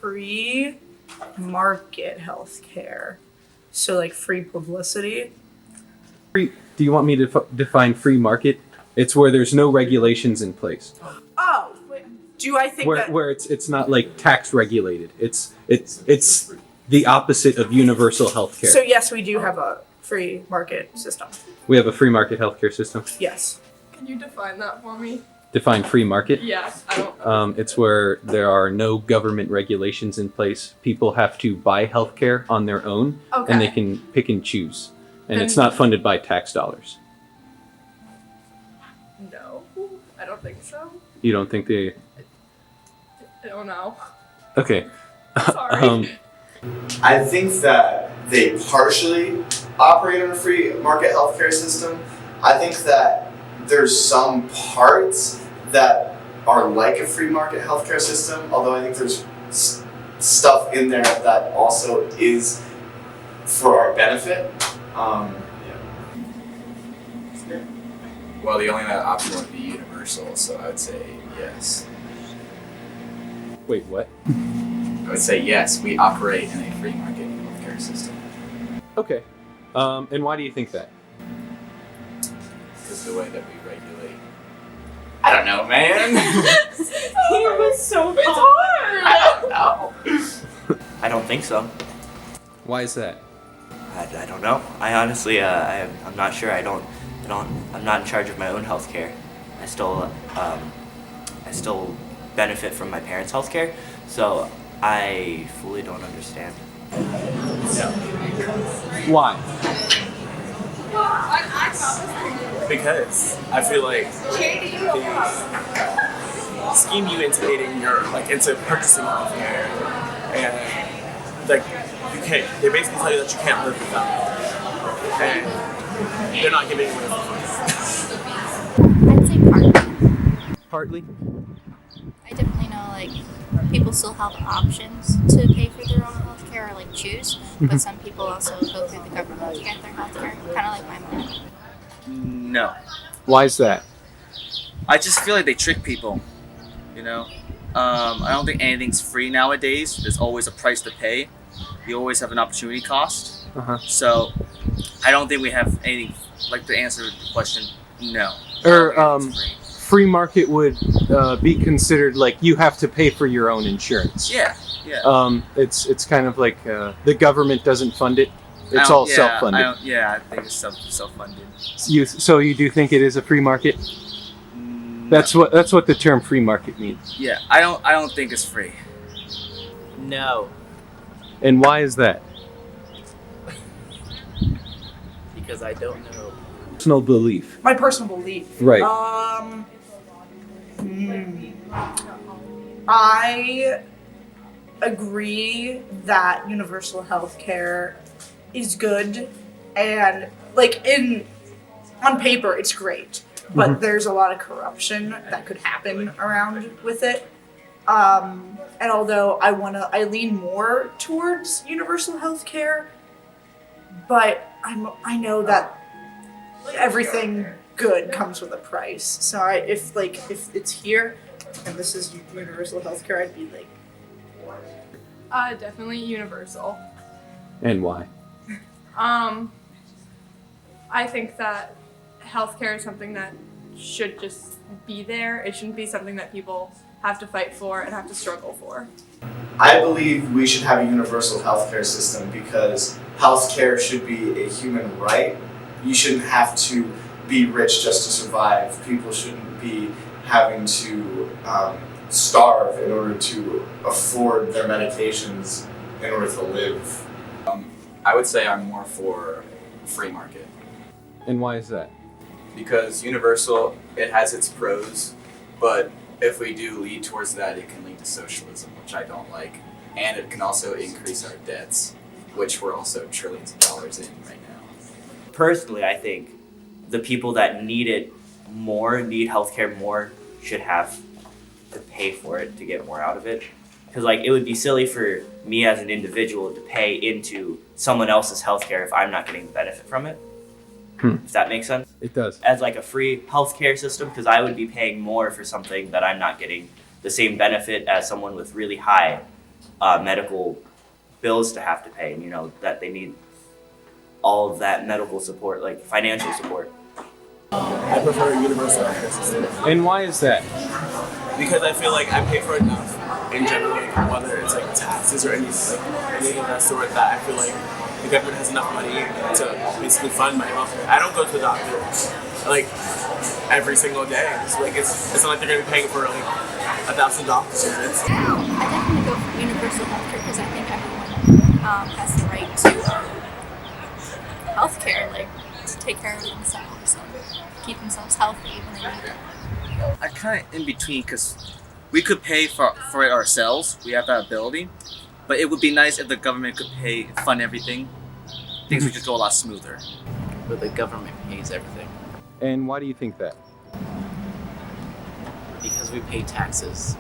free market healthcare. So like free publicity. Do you want me to define free market? It's where there's no regulations in place. Oh, do I think that Where it's not like tax regulated. It's the opposite of universal healthcare. So yes, we do have a free market system. We have a free market healthcare system. Yes. Can you define that for me? Define free market? Yeah, I don't know. It's where there are no government regulations in place. People have to buy healthcare on their own, Okay. and they can pick and choose. And Then- it's not funded by tax dollars. No, I don't think so. You don't think they... I don't know. Okay. Sorry. I think that they partially operate on a free market healthcare system. I think that there's some parts that are like a free market healthcare system, although I think there's stuff in there that also is for our benefit. Well, the only other option would be universal, so I would say yes. Wait, what? I would say yes, we operate in a free market healthcare system. Okay. And why do you think that? Because the way that we regulate. I don't know, man. He was so it's I don't know. I don't think so. Why is that? I don't know. I honestly, I'm not sure. I'm not in charge of my own healthcare. I still benefit from my parents' healthcare, so I fully don't understand. Why? Because I feel like they scheme you into getting into purchasing healthcare, and like they basically tell you that you can't live without it, and they're not giving away free. I'd say partly. Partly? I definitely know people still have options to pay for their own healthcare or choose, but some people also go through the government to get their healthcare, kind of like my mom. No. Why is that? I just feel like they trick people, you know? I don't think anything's free nowadays. There's always a price to pay. You always have an opportunity cost. Uh-huh. So I don't think we have anything, to answer the question, no. Or free market would be considered you have to pay for your own insurance. Yeah. It's kind of like the government doesn't fund it. It's all self-funded. I think it's self-funded. So you do think it is a free market? That's what the term free market means. Yeah, I don't think it's free. No, And why is that? because I don't know. Personal belief. My personal belief. Right. I agree that universal healthcare is good, and on paper it's great, but there's a lot of corruption that could happen around with it. And although I lean more towards universal healthcare, but I know that everything good comes with a price. So if it's here and this is universal healthcare, I'd be Definitely universal. And why? I think that healthcare is something that should just be there. It shouldn't be something that people have to fight for and have to struggle for. I believe we should have a universal healthcare system because healthcare should be a human right. You shouldn't have to be rich just to survive. People shouldn't be having to starve in order to afford their medications in order to live. I would say I'm more for free market. And why is that? Because universal, it has its pros, but if we do lead towards that, it can lead to socialism, which I don't like. And it can also increase our debts, which we're also trillions of dollars in right now. Personally, I think the people that need healthcare more, should have to pay for it to get more out of it. Because it would be silly for me as an individual to pay into someone else's healthcare if I'm not getting the benefit from it. If that makes sense. It does. As a free healthcare system, because I would be paying more for something that I'm not getting the same benefit as someone with really high medical bills to have to pay, and that they need all of that medical support, like financial support. I prefer a universal healthcare system And why is that? because I feel like I pay for enough in general, like whether it's like taxes or anything of that sort. That I feel like the government has enough money to basically fund my healthcare. I don't go to the doctor like every single day. It's not like they're gonna be paying for like $1,000 visits. I definitely go for universal healthcare because I think everyone has the right to healthcare, like to take care of themselves and keep themselves healthy when they need it. I'm kind of in between because we could pay for it ourselves. We have that ability, but it would be nice if the government could fund everything. Things would just go a lot smoother. But the government pays everything And why do you think that? because we pay taxes.